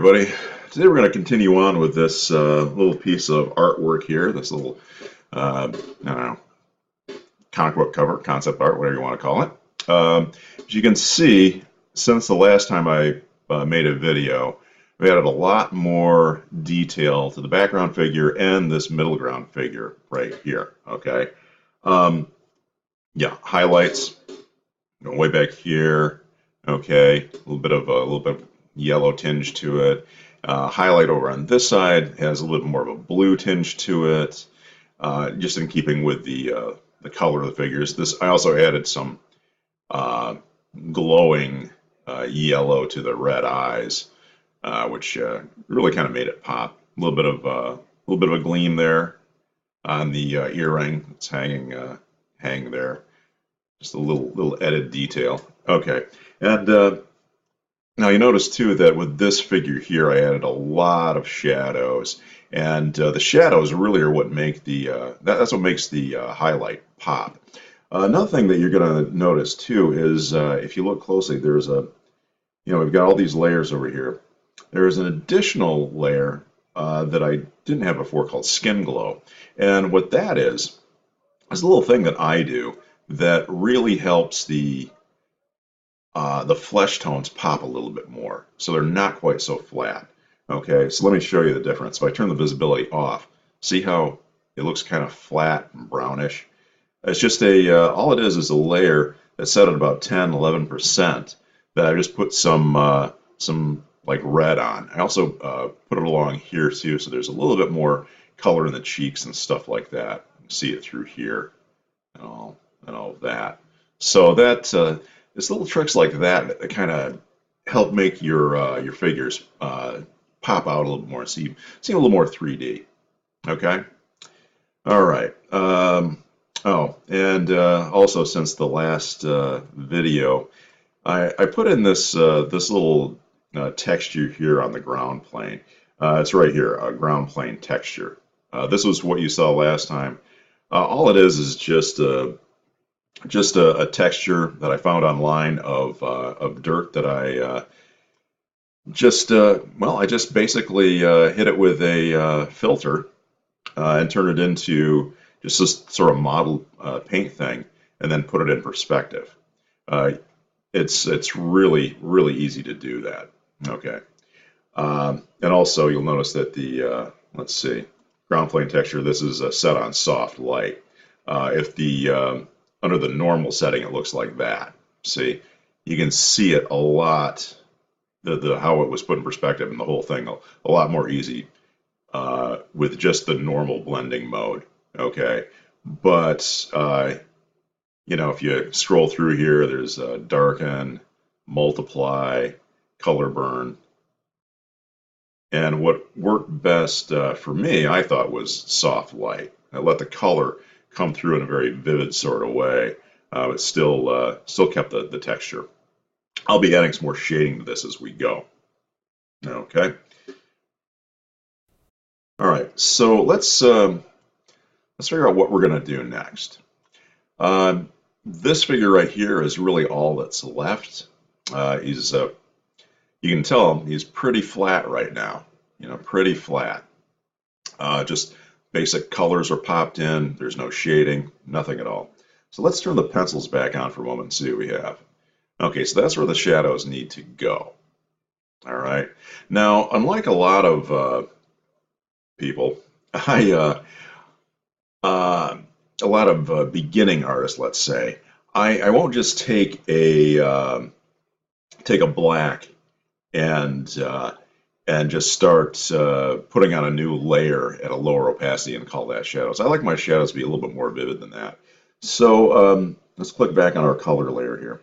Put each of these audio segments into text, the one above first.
everybody. Today we're going to continue on with this little piece of artwork here, this little, I don't know, comic book cover, concept art, whatever you want to call it. As you can see, since the last time I made a video, we added a lot more detail to the background figure and this middle ground figure right here, okay? Yeah, highlights, going way back here, okay, a little bit of yellow tinge to it. Highlight over on this side has a little more of a blue tinge to it, just in keeping with the color of the figures. This I also added some glowing yellow to the red eyes, which really kind of made it pop. A little bit of a gleam there on the earring that's hanging there. Just a little added detail. Okay, and now you notice too that with this figure here, I added a lot of shadows, and the shadows really are what make that's what makes the highlight pop. Another thing that you're going to notice too is if you look closely, we've got all these layers over here. There's an additional layer that I didn't have before called skin glow, and what that is a little thing that I do that really helps the flesh tones pop a little bit more, so they're not quite so flat. Okay, so let me show you the difference. If I turn the visibility off, see how it looks kind of flat and brownish? It's just all it is a layer that's set at about 10–11% that I just put some like red on. I also put it along here too, so there's a little bit more color in the cheeks and stuff like that. You can see it through here and all of that. So that it's little tricks like that that kind of help make your figures pop out a little more, seem a little more 3D. Okay. All right. Oh, and also since the last video, I put in this little texture here on the ground plane. It's right here, a ground plane texture. This was what you saw last time. All it is just a texture that I found online of dirt that I I just basically hit it with a filter and turned it into just this sort of model paint thing, and then put it in perspective. It's really easy to do that. Okay, and also you'll notice that the let's see, ground plane texture. This is set on soft light. If the under the normal setting, it looks like that. See, you can see it a lot, how it was put in perspective and the whole thing a lot more easy with just the normal blending mode. Okay, but if you scroll through here, there's darken, multiply, color burn, and what worked best for me, I thought, was soft light. I let the color come through in a very vivid sort of way. It still kept the texture. I'll be adding some more shading to this as we go. Okay. All right. So let's figure out what we're going to do next. This figure right here is really all that's left. You can tell he's pretty flat right now. Pretty flat. Just basic colors are popped in. There's no shading, nothing at all. So let's turn the pencils back on for a moment and see what we have. Okay, so that's where the shadows need to go. All right. Now, unlike a lot of people, a lot of beginning artists, let's say, I won't just take a black and just start putting on a new layer at a lower opacity and call that shadows. I like my shadows to be a little bit more vivid than that. So let's click back on our color layer here.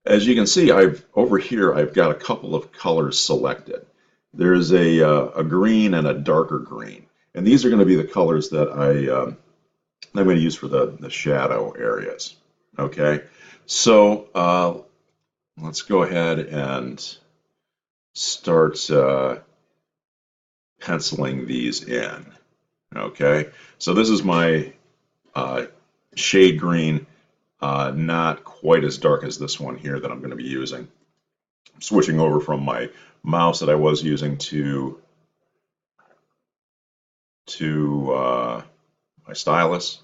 As you can see, over here I've got a couple of colors selected. There's a green and a darker green, and these are going to be the colors that I'm going to use for the shadow areas. Okay, so let's go ahead and start penciling these in. Okay, so this is my shade green, not quite as dark as this one here that I'm going to be using. switching over from my mouse that I was using to my stylus.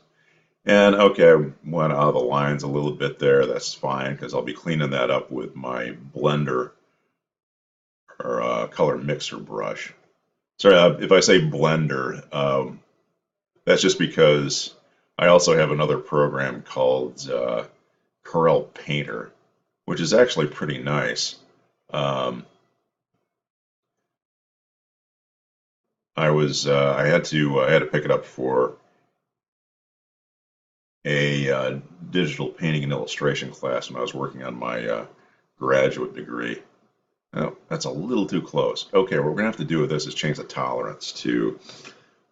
And okay, I went out of the lines a little bit there. That's fine because I'll be cleaning that up with my blender or color mixer brush. Sorry, if I say blender, that's just because I also have another program called Corel Painter, which is actually pretty nice. Um, I had to pick it up for a digital painting and illustration class when I was working on my graduate degree. Oh, that's a little too close. Okay, what we're gonna have to do with this is change the tolerance to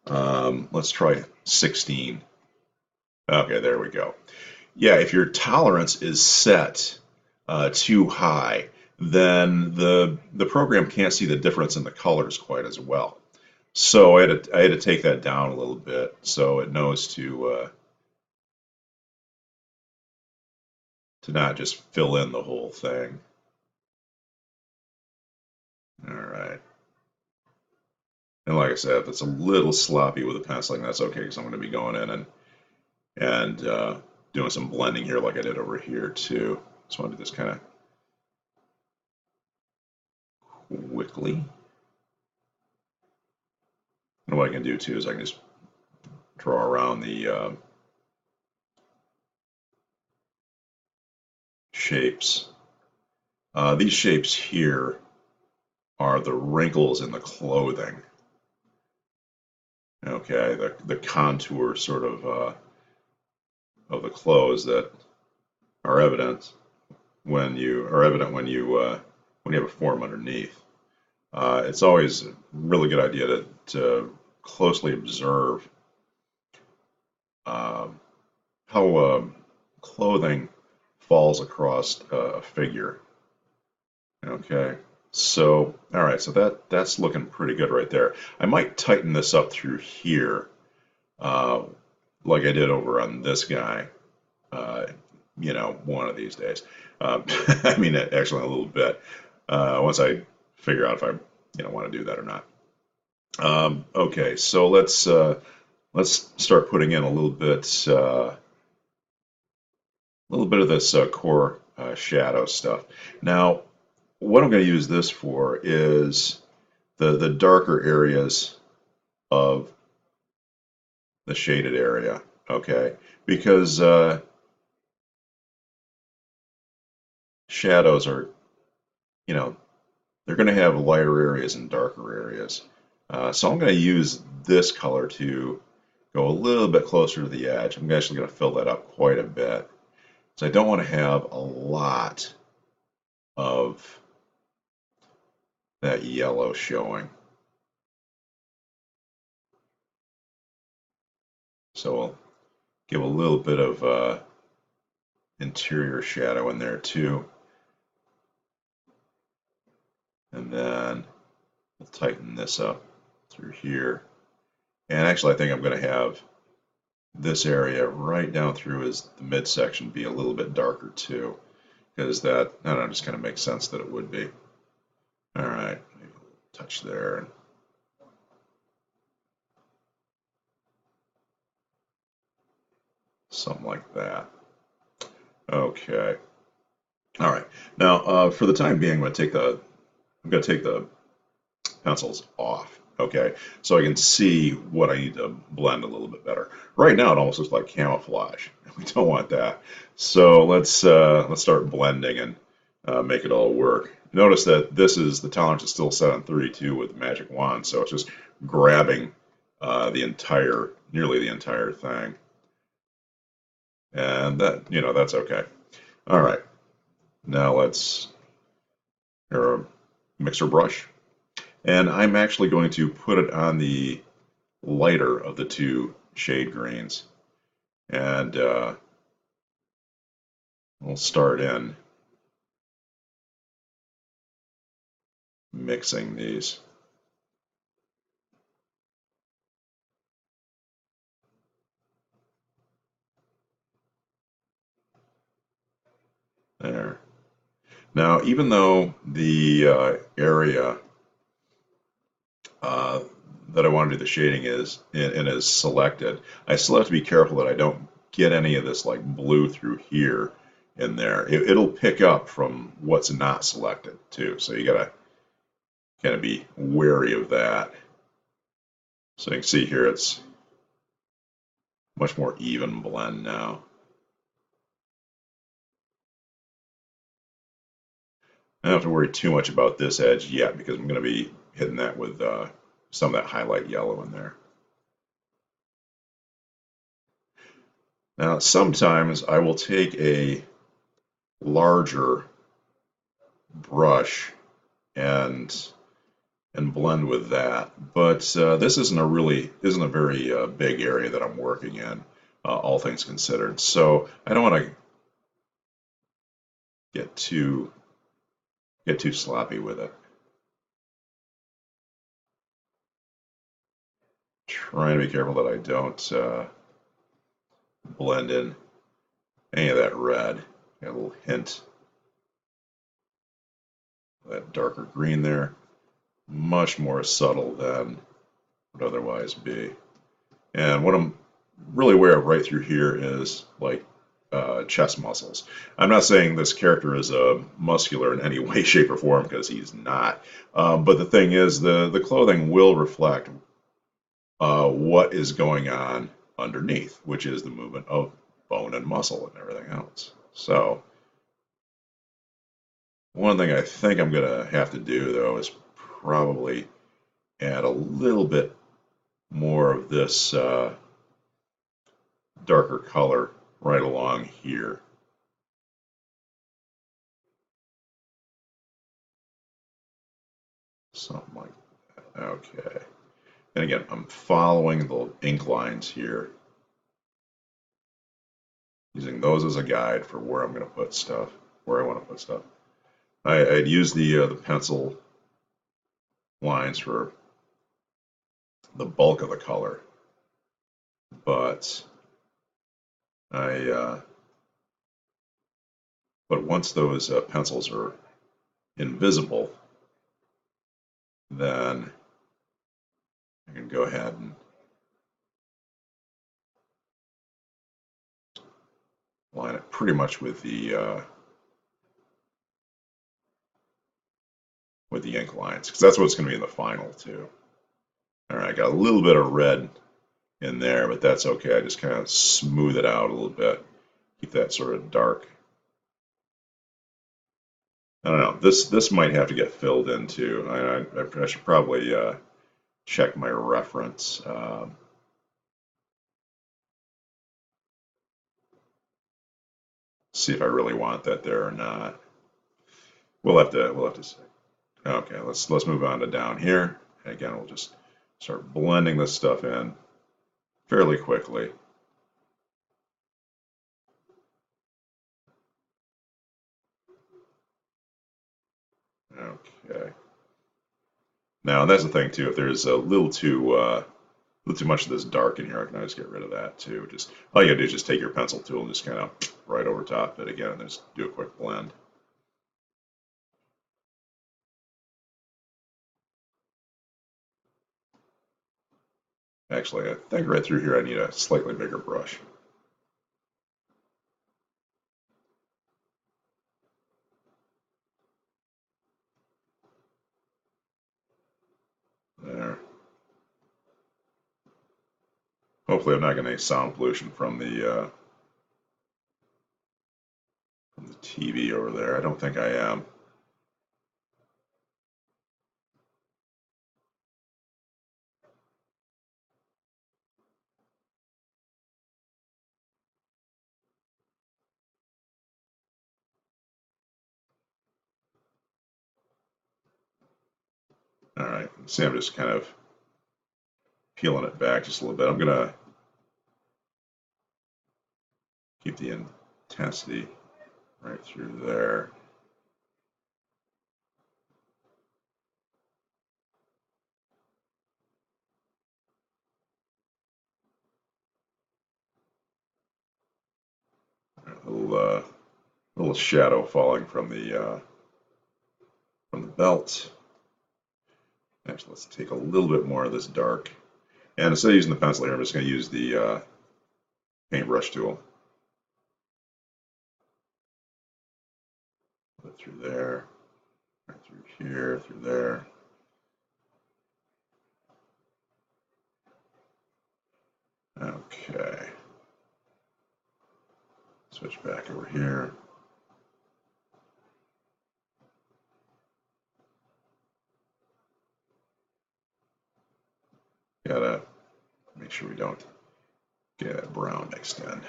let's try 16. Okay, there we go. Yeah, if your tolerance is set too high, then the program can't see the difference in the colors quite as well. So I had to take that down a little bit so it knows to not just fill in the whole thing. All right. And like I said, if it's a little sloppy with the penciling, that's okay because I'm going to be going in and doing some blending here like I did over here too. Just want to do this kind of quickly. And what I can do too is I can just draw around the shapes. These shapes here are the wrinkles in the clothing. Okay, the contour sort of the clothes that are evident when you have a form underneath. It's always a really good idea to closely observe how clothing falls across a figure. Okay, so all right, so that's looking pretty good right there. I might tighten this up through here, uh, like I did over on this guy. Uh, one of these days. I mean, actually, a little bit. Once I figure out if I, want to do that or not. Okay, so let's start putting in a little bit of this core shadow stuff. Now, what I'm going to use this for is the darker areas of the shaded area. Okay, because shadows are, you know, they're going to have lighter areas and darker areas. So I'm going to use this color to go a little bit closer to the edge. I'm actually going to fill that up quite a bit. So I don't want to have a lot of that yellow showing. So we'll give a little bit of interior shadow in there too. And then we'll tighten this up through here. And actually I think I'm going to have this area right down through as the midsection be a little bit darker too, because that, I don't know, just kind of makes sense that it would be. All right, maybe a little touch there. Something like that. Okay. All right. Now, for the time being, I'm going to take the pencils off. Okay, so I can see what I need to blend a little bit better. Right now, it almost looks like camouflage. We don't want that. So let's start blending and make it all work. Notice that the tolerance is still set on 32 with the magic wand, so it's just grabbing nearly the entire thing, and that's okay. All right, now let's here a mixer brush, and I'm actually going to put it on the lighter of the two shade greens, and we'll start in mixing these. There. Now, even though the area uh, that I want to do the shading is and is selected, I still have to be careful that I don't get any of this like blue through here in there. It'll pick up from what's not selected too, so you gotta kind of be wary of that. So you can see here it's much more even blend now. I don't have to worry too much about this edge yet because I'm going to be hitting that with some of that highlight yellow in there. Now, sometimes I will take a larger brush and blend with that, but this isn't a very big area that I'm working in, all things considered. So I don't want to get too sloppy with it. Trying to be careful that I don't blend in any of that red. Got a little hint of that darker green there. Much more subtle than would otherwise be. And what I'm really aware of right through here is like chest muscles. I'm not saying this character is muscular in any way, shape, or form because he's not. But the thing is, the clothing will reflect what is going on underneath, which is the movement of bone and muscle and everything else. So one thing I think I'm going to have to do, though, is probably add a little bit more of this darker color right along here. Something like that. Okay. And again, I'm following the ink lines here, using those as a guide for where I'm going to put stuff, where I want to put stuff. I'd use the pencil lines for the bulk of the color, but I but once those pencils are invisible, then I can go ahead and line it pretty much with the ink lines, because that's what's going to be in the final too. All right, I got a little bit of red in there, but that's okay. I just kind of smooth it out a little bit, keep that sort of dark. I don't know. This might have to get filled in too. I should probably check my reference. See if I really want that there or not. We'll have to see. Okay, let's move on to down here. And again, we'll just start blending this stuff in fairly quickly. Okay. Now that's the thing too. If there's a little too much of this dark in here, I can always get rid of that too. Just all you gotta do is just take your pencil tool and just kind of right over top of it again, and just do a quick blend. Actually, I think right through here I need a slightly bigger brush. There. Hopefully I'm not getting any sound pollution from the TV over there. I don't think I am. All right. See, I'm just kind of peeling it back just a little bit. I'm gonna keep the intensity right through there. A little shadow falling from the from the belt. Actually, let's take a little bit more of this dark. And instead of using the pencil here, I'm just going to use the paintbrush tool. Put it through there, right through here, through there. Okay. Switch back over here. Gotta make sure we don't get that brown mixed in.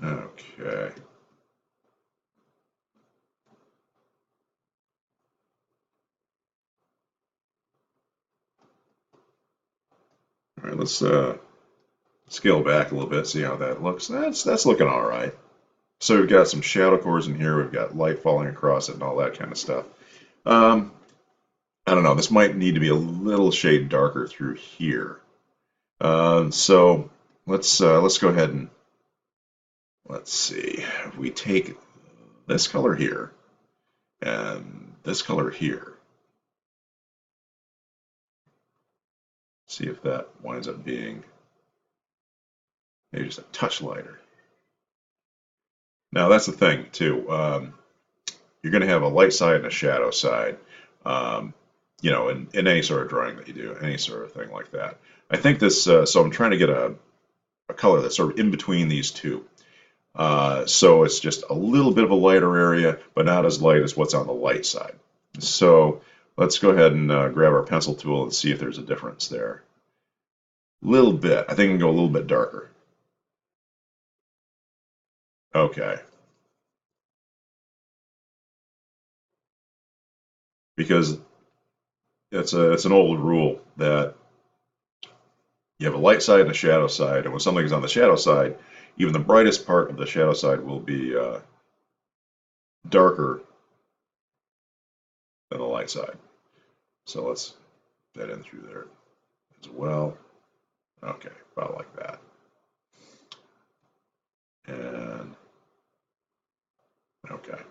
Okay. All right, let's scale back a little bit, see how that looks. That's looking all right. So we've got some shadow cores in here. We've got light falling across it and all that kind of stuff. I don't know. This might need to be a little shade darker through here. So let's go ahead and let's see. If we take this color here and this color here, see if that winds up being maybe just a touch lighter. Now that's the thing too. You're going to have a light side and a shadow side. You know, in any sort of drawing that you do, any sort of thing like that. I think this. So I'm trying to get a color that's sort of in between these two. So it's just a little bit of a lighter area, but not as light as what's on the light side. So let's go ahead and grab our pencil tool and see if there's a difference there. A little bit. I think I can go a little bit darker. Okay. Because it's an old rule that you have a light side and a shadow side, and when something is on the shadow side, even the brightest part of the shadow side will be darker than the light side. So let's put that in through there as well. Okay, about like that. And okay,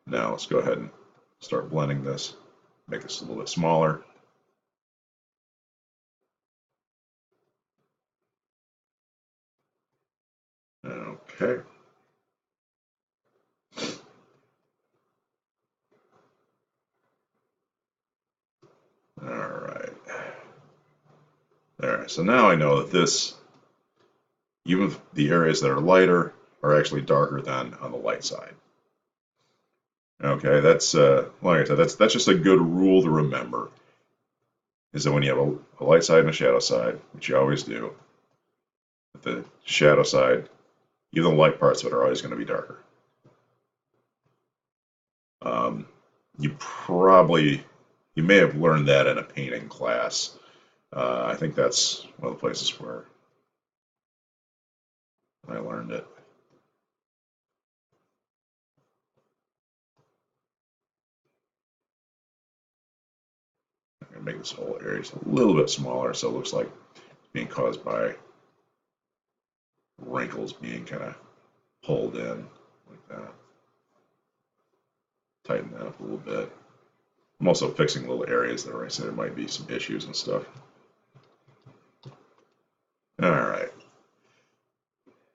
now let's go ahead and start blending this. Make this a little bit smaller. Okay. All right. All right, so now I know that this, even the areas that are lighter are actually darker than on the light side. Okay, that's like I said, that's just a good rule to remember. Is that when you have a light side and a shadow side, which you always do, the shadow side, even the light parts of it are always going to be darker. You may have learned that in a painting class. I think that's one of the places where I learned it. I'm going to make this whole area just a little bit smaller so it looks like it's being caused by wrinkles being kind of pulled in like that. Tighten that up a little bit. I'm also fixing little areas that I said there might be some issues and stuff. All right.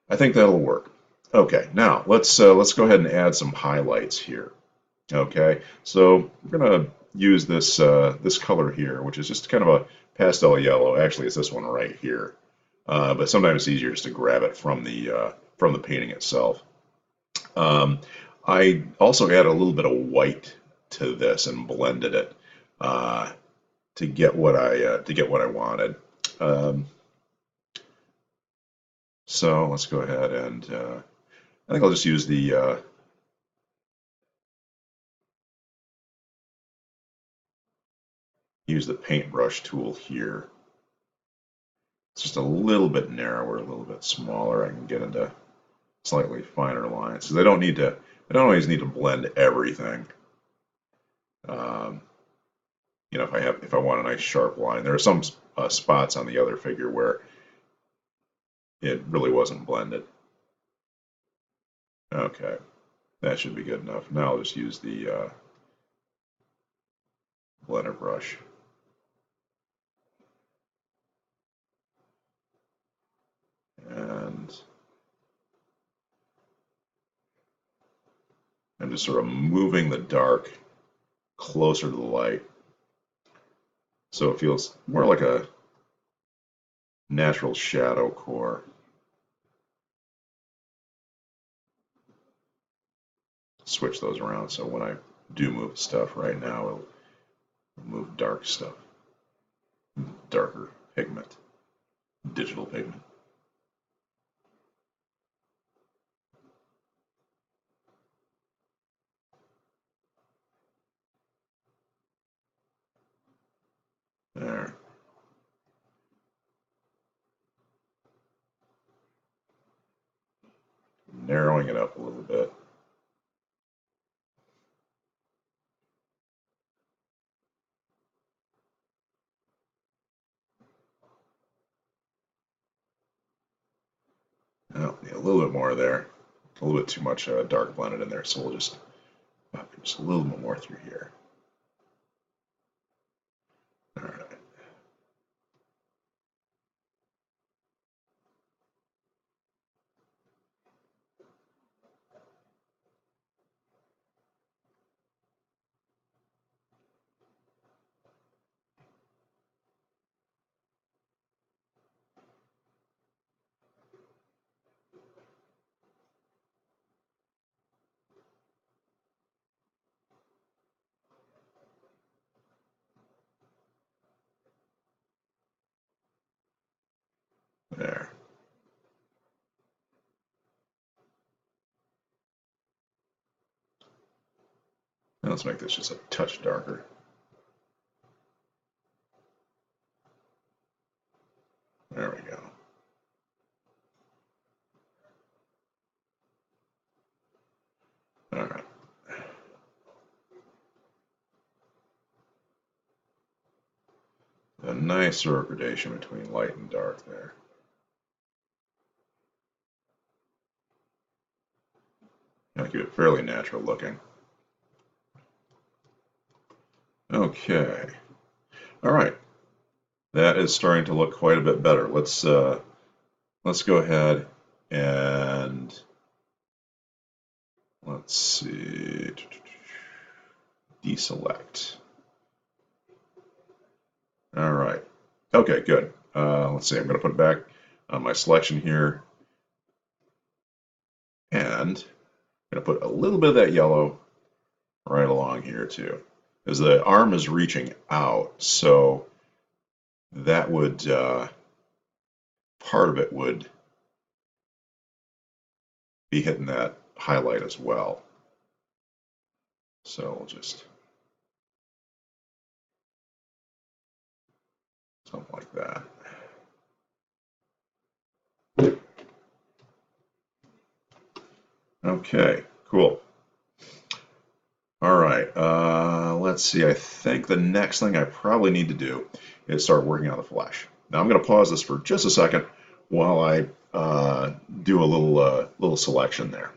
I think that'll work. Okay, now let's go ahead and add some highlights here. Okay, so we're gonna use this this color here, which is just kind of a pastel yellow. Actually, it's this one right here, but sometimes it's easier just to grab it from the painting itself. I also added a little bit of white to this and blended it to get what I wanted. So let's go ahead and I think I'll just use the paintbrush tool here. It's just a little bit narrower, a little bit smaller. I can get into slightly finer lines because I don't always need to blend everything. You know, if I want a nice sharp line, there are some spots on the other figure where it really wasn't blended. Okay, That should be good enough. Now I'll just use the blender brush. And I'm just sort of moving the dark closer to the light so it feels more like a natural shadow core. Switch those around so when I do move stuff right now, it'll move dark stuff, darker pigment, digital pigment. There. Narrowing it up a little bit. Oh, yeah, a little bit more there. A little bit too much dark blended in there, so we'll just a little bit more through here. All right. There. Now let's make this just a touch darker. There we go. All right. A nice sort of gradation between light and dark there. I'll keep it fairly natural looking. Okay. All right. That is starting to look quite a bit better. Let's go ahead and let's see. Deselect. All right. Okay, good. Let's see. I'm going to put it back on my selection here. And I'm going to put a little bit of that yellow right along here too. Because the arm is reaching out, so that would, part of it would be hitting that highlight as well. So we'll just something like that. Okay, cool. All right, let's see. I think the next thing I probably need to do is start working on the flesh. Now I'm going to pause this for just a second while I do a little selection there.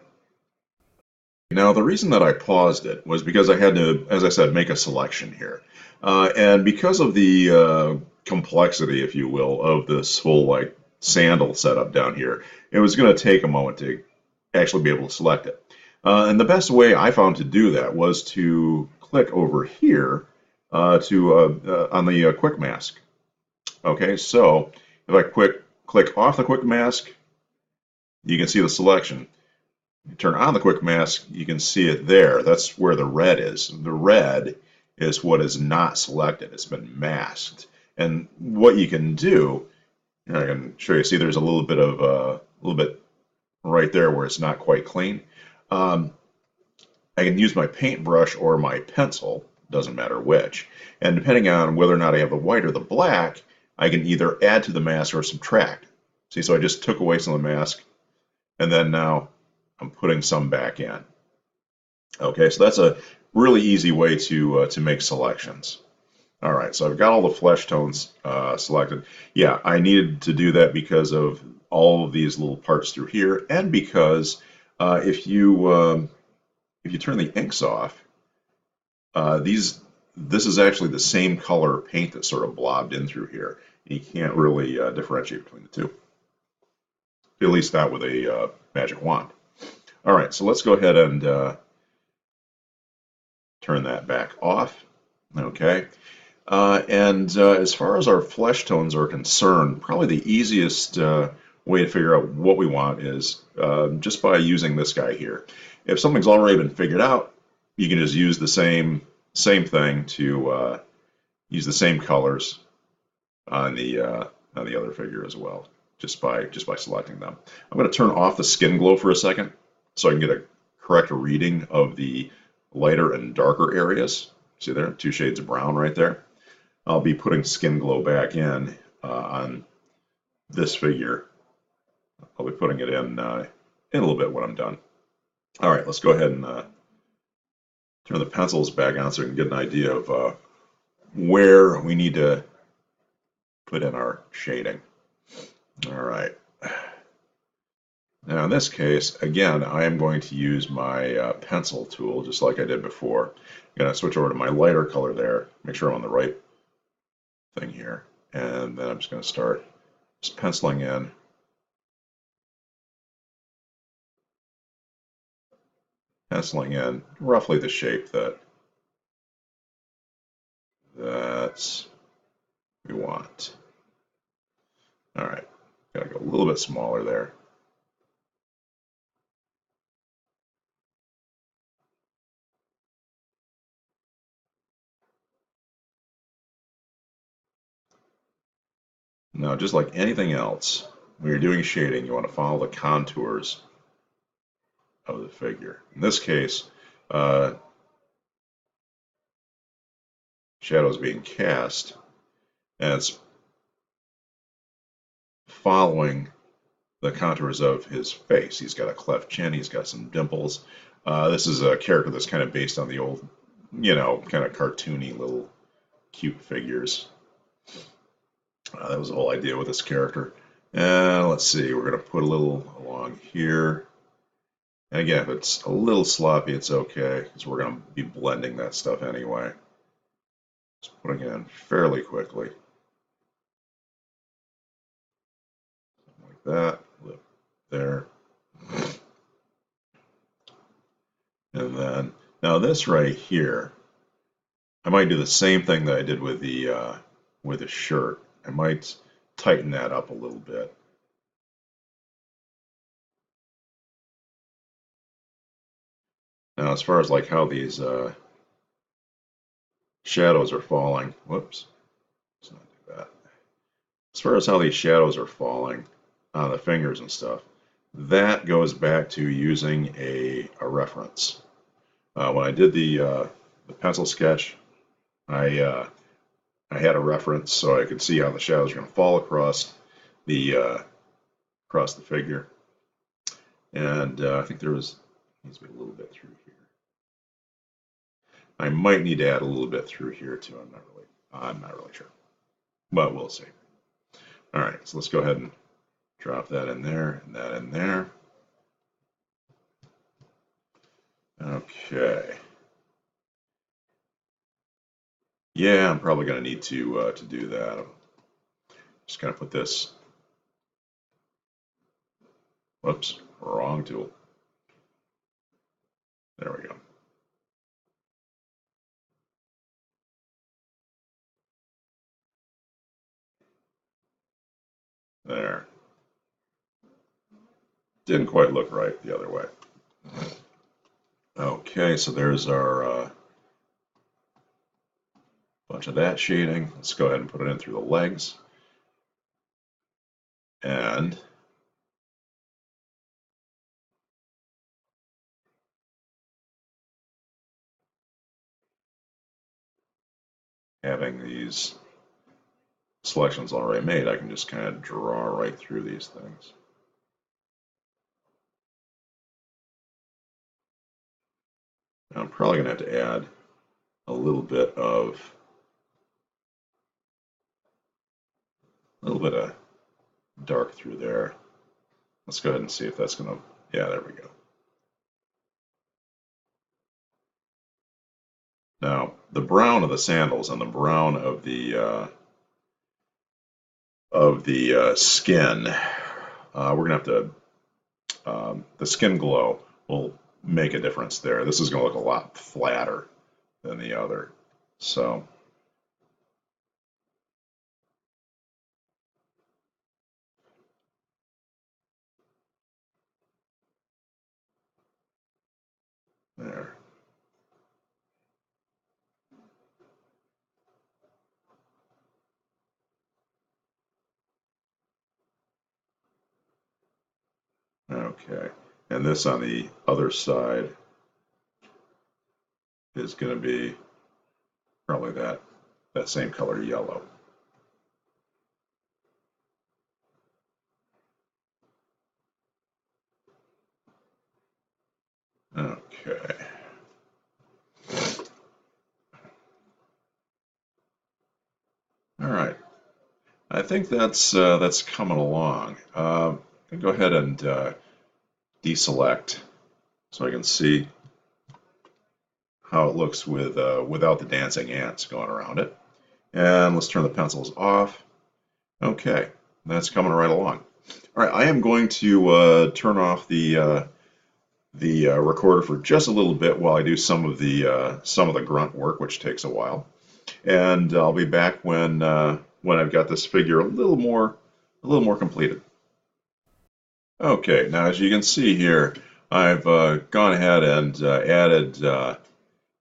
Now the reason that I paused it was because I had to, as I said, make a selection here, and because of the complexity, if you will, of this whole like sandal setup down here, it was going to take a moment to actually be able to select it. And the best way I found to do that was to click over here on the quick mask. Okay, so if I click off the quick mask, you can see the selection. You turn on the quick mask, you can see it there. That's where the red is. The red is what is not selected. It's been masked. And what you can do, I can show you. See, there's a little bit right there where it's not quite clean. I can use my paintbrush or my pencil, doesn't matter which. And depending on whether or not I have the white or the black, I can either add to the mask or subtract. See, so I just took away some of the mask, and then now I'm putting some back in. Okay, so that's a really easy way to make selections. All right, so I've got all the flesh tones selected. Yeah, I needed to do that because of all of these little parts through here, and because if you if you turn the inks off, this is actually the same color paint that sort of blobbed in through here. You can't really differentiate between the two, at least not with a magic wand. All right, so let's go ahead and turn that back off. Okay. As far as our flesh tones are concerned, probably the easiest way to figure out what we want is just by using this guy here. If something's already been figured out, you can just use the same thing to use the same colors on the other figure as well, just by selecting them. I'm going to turn off the skin glow for a second so I can get a correct reading of the lighter and darker areas. See there, 2 shades of brown right there. I'll be putting skin glow back in on this figure. I'll be putting it in a little bit when I'm done. All right, let's go ahead and turn the pencils back on so we can get an idea of where we need to put in our shading. All right. Now in this case, again, I am going to use my pencil tool just like I did before. I'm going to switch over to my lighter color there, make sure I'm on the right thing here, and then I'm just going to start just penciling in roughly the shape that we want. All right, gotta go a little bit smaller there. Now, just like anything else, when you're doing shading, you want to follow the contours of the figure. In this case, shadows being cast, and it's following the contours of his face. He's got a cleft chin, he's got some dimples. This is a character that's kind of based on the old, kind of cartoony little cute figures. That was the whole idea with this character. And let's see, we're going to put a little along here. And again, if it's a little sloppy, it's okay, because we're going to be blending that stuff anyway. Just putting it in fairly quickly. Like that, there. And then, now this right here, I might do the same thing that I did with the shirt. I might tighten that up a little bit. Now, as far as like how these shadows are falling, whoops, let's not do that. As far as how these shadows are falling on the fingers and stuff, that goes back to using a reference. When I did the pencil sketch, I had a reference so I could see how the shadows are going to fall across the figure, and I think needs to be a little bit through here. I might need to add a little bit through here too. I'm not really sure, but we'll see. All right, so let's go ahead and drop that in there and that in there. Okay. Yeah, I'm probably going to need to do that. I'm just going to put this. Whoops, wrong tool. There we go. There. Didn't quite look right the other way. Okay, so there's our bunch of that shading. Let's go ahead and put it in through the legs. And having these selections already made, I can just kind of draw right through these things. Now I'm probably going to have to add a little bit of dark through there. Let's go ahead and see if that's going to, yeah, there we go. Now, the brown of the sandals and the brown of the skin, we're gonna have to the skin glow will make a difference there. This is gonna look a lot flatter than the other. So there. Okay. And this on the other side is going to be probably that same color yellow. Okay. All right. I think that's coming along. I go ahead and deselect so I can see how it looks with without the dancing ants going around it. And let's turn the pencils off. Okay, that's coming right along. All right, I am going to turn off the recorder for just a little bit while I do some of the grunt work, which takes a while, and I'll be back when I've got this figure a little more completed. Okay, now as you can see here, I've gone ahead and added a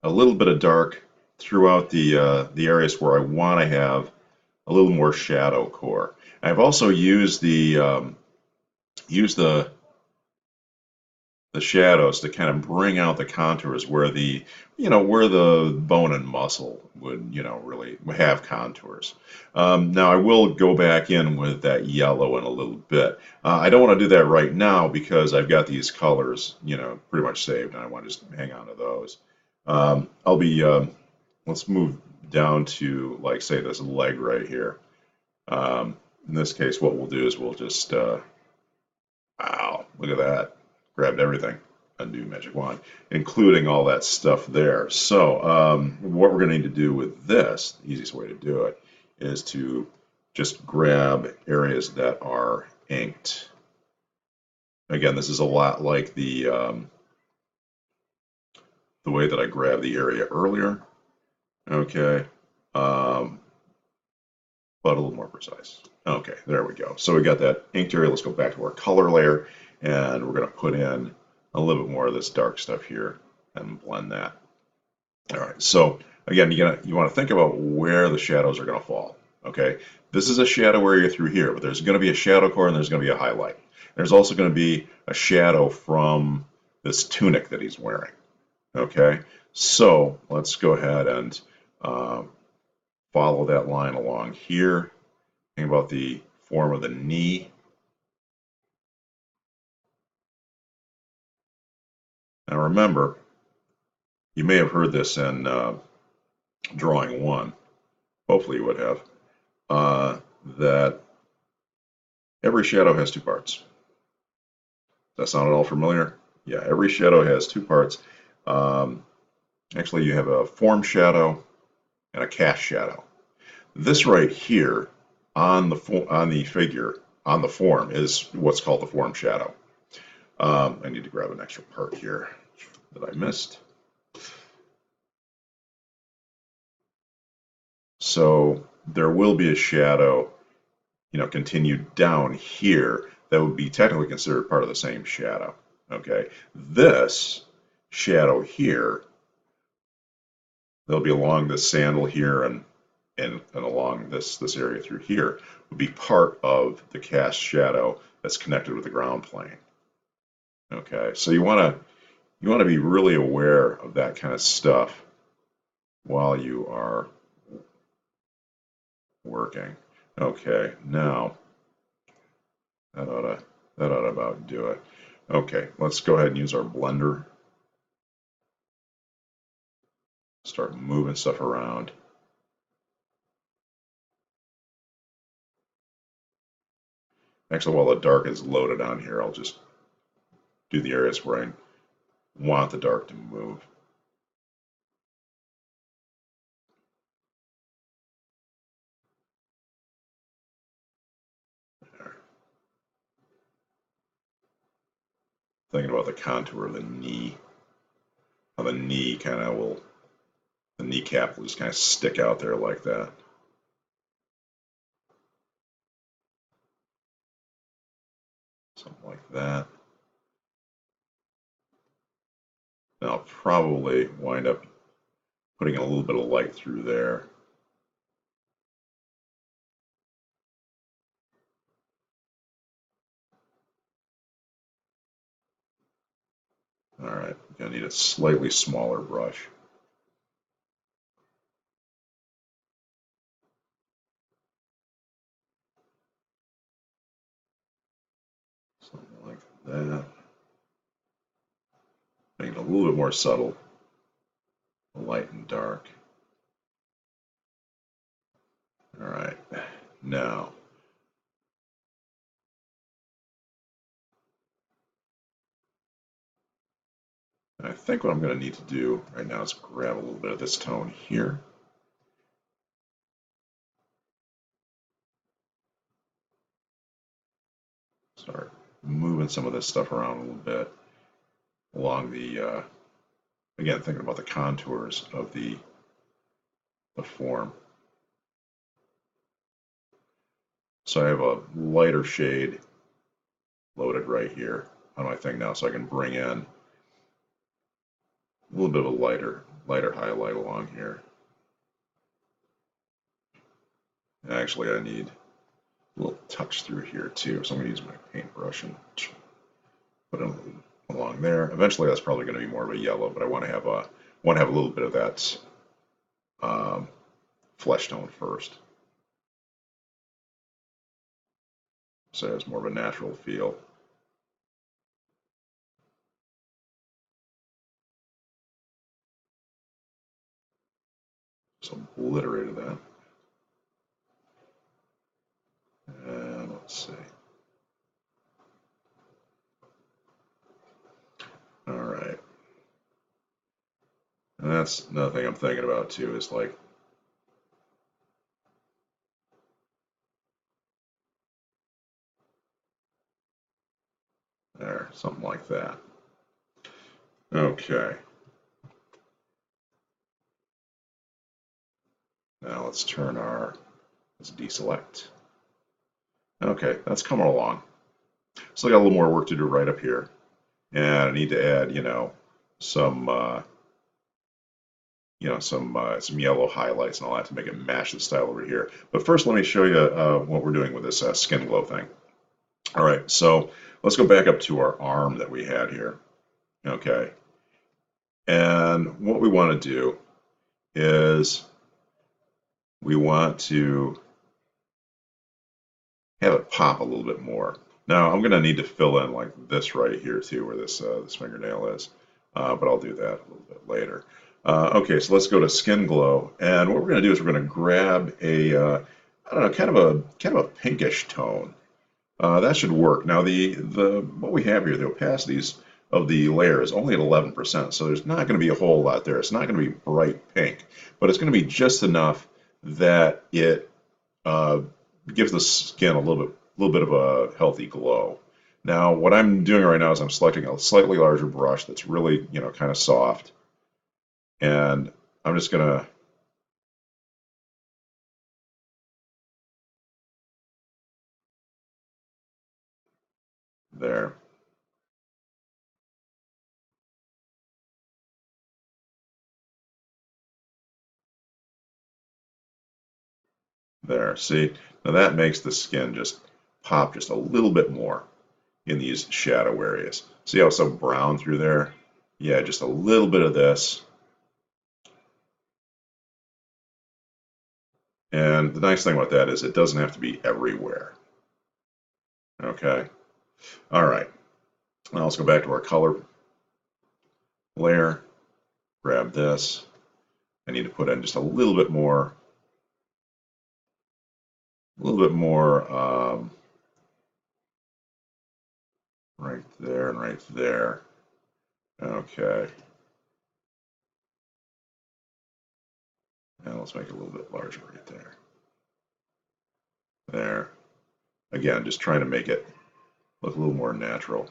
little bit of dark throughout the areas where I want to have a little more shadow core. I've also used the shadows to kind of bring out the contours where the bone and muscle would really have contours. Now I will go back in with that yellow in a little bit. I don't want to do that right now because I've got these colors pretty much saved and I want to just hang on to those. I'll be let's move down to, like, say, this leg right here. In this case, what we'll do is we'll just wow, look at that. Grabbed everything. Undo magic wand, including all that stuff there. So what we're going to need to do with this, the easiest way to do it, is to just grab areas that are inked. Again, this is a lot like the way that I grabbed the area earlier. Okay, but a little more precise. Okay, there we go. So we got that inked area. Let's go back to our color layer, and we're going to put in a little bit more of this dark stuff here and blend that. All right, so again, you want to think about where the shadows are going to fall. Okay, this is a shadow area through here, but there's going to be a shadow core and there's going to be a highlight. There's also going to be a shadow from this tunic that he's wearing. Okay, so let's go ahead and follow that line along here. Think about the form of the knee. Now remember, you may have heard this in drawing one, hopefully you would have, that every shadow has two parts. Does that sound at all familiar? Yeah, every shadow has two parts. Actually, you have a form shadow and a cast shadow. This right here on the figure, on the form, is what's called the form shadow. I need to grab an extra part here that I missed. So there will be a shadow, continued down here that would be technically considered part of the same shadow. Okay, this shadow here, they'll be along this sandal here and along this area through here would be part of the cast shadow that's connected with the ground plane. Okay, so you want to be really aware of that kind of stuff while you are working. Okay, now that ought to about do it. Okay, let's go ahead and use our blender. Start moving stuff around. Actually, while the dark is loaded on here, I'll just do the areas where I want the dark to move. thinking about the contour of the knee. How the knee kind of will, the kneecap will just kind of stick out there like that. Something like that. And I'll probably wind up putting a little bit of light through there. All right, gonna need a slightly smaller brush. Something like that. Make it a little bit more subtle, light and dark. All right, now I think what I'm going to need to do right now is grab a little bit of this tone here. Start moving some of this stuff around a little bit along the, again, thinking about the contours of the form. So I have a lighter shade loaded right here on my thing now, so I can bring in a little bit of a lighter highlight along here. Actually, I need a little touch through here too, so I'm going to use my paintbrush and put it along there. Eventually, that's probably going to be more of a yellow, but I want to have a little bit of that flesh tone first, so it has more of a natural feel. So obliterated that. And let's see. All right. And that's another thing I'm thinking about too, is like there, something like that. Okay. Now let's deselect. Okay, that's coming along. So I got a little more work to do right up here. And I need to add, some some yellow highlights and all that to make it match the style over here. But first, let me show you what we're doing with this skin glow thing. All right, so let's go back up to our arm that we had here. Okay, and what we want to do is we want to have it pop a little bit more. Now I'm going to need to fill in like this right here too, where this fingernail is, but I'll do that a little bit later. Okay, so let's go to Skin Glow, and what we're going to do is we're going to grab a, I don't know, kind of a pinkish tone. That should work. Now the what we have here, the opacities of the layer is only at 11%, so there's not going to be a whole lot there. It's not going to be bright pink, but it's going to be just enough that it gives the skin a little bit of a healthy glow. Now, what I'm doing right now is I'm selecting a slightly larger brush that's really, kind of soft, and I'm just gonna there. There, see? Now that makes the skin just pop just a little bit more in these shadow areas. See how it's so brown through there? Yeah, just a little bit of this. And the nice thing about that is it doesn't have to be everywhere. Okay. All right. Now let's go back to our color layer. Grab this. I need to put in just a little bit more right there and right there. Okay. And let's make it a little bit larger right there. There. Again, just trying to make it look a little more natural.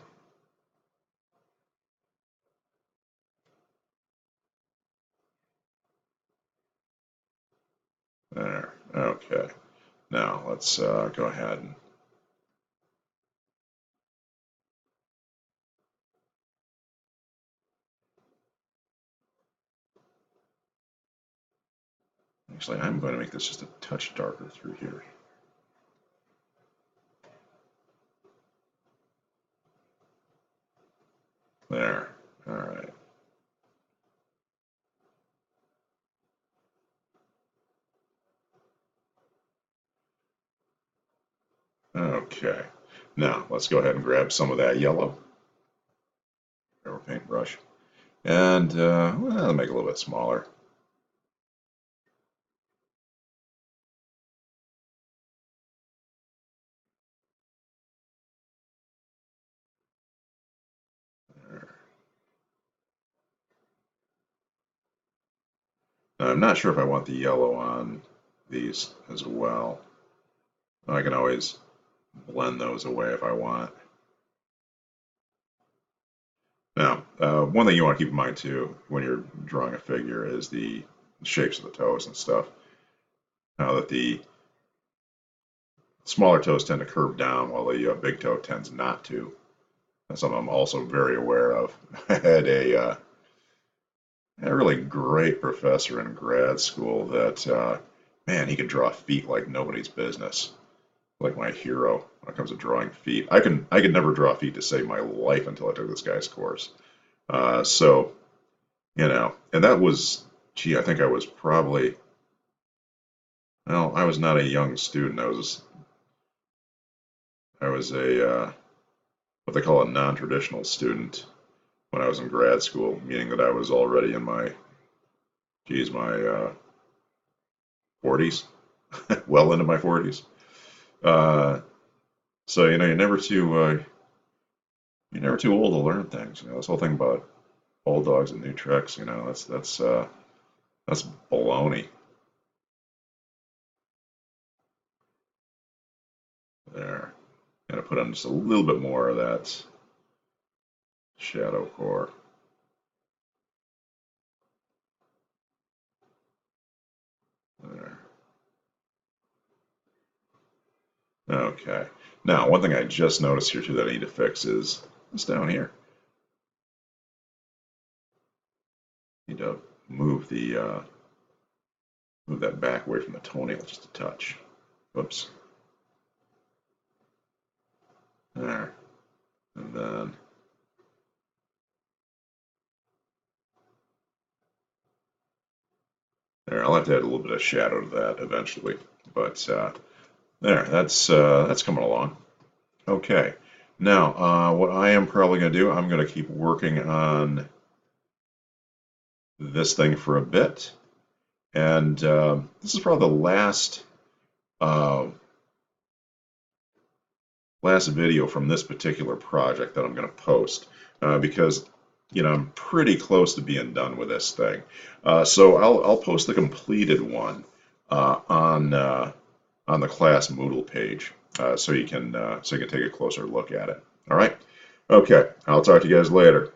There. Okay. Now let's go ahead and actually I'm going to make this just a touch darker through here. There. All right. Okay. Now let's go ahead and grab some of that yellow. Our paintbrush. And well, make it a little bit smaller. Now, I'm not sure if I want the yellow on these as well. I can always blend those away if I want. Now, one thing you want to keep in mind too when you're drawing a figure is the shapes of the toes and stuff. Now that the smaller toes tend to curve down while the big toe tends not to. That's something I'm also very aware of. I had a really great professor in grad school that, man, he could draw feet like nobody's business. Like my hero when it comes to drawing feet. I could never draw feet to save my life until I took this guy's course. So, and that was, gee, I think I was probably, well, I was not a young student. I was a what they call a non-traditional student when I was in grad school, meaning that I was already in my, geez, my 40s, well into my 40s. Uh, so you're never too old to learn things. This whole thing about old dogs and new tricks, that's baloney. There, gonna put on just a little bit more of that shadow core. There. Okay. Now, one thing I just noticed here too that I need to fix is this down here. Need to move the move that back away from the toenail just a touch. Whoops. There. And then there. I'll have to add a little bit of shadow to that eventually. But there. That's coming along. Okay. Now, what I am probably going to do, I'm going to keep working on this thing for a bit. And this is probably the uh, last video from this particular project that I'm going to post because I'm pretty close to being done with this thing. So I'll post the completed one on the class Moodle page so you can take a closer look at it. All right. Okay. I'll talk to you guys later.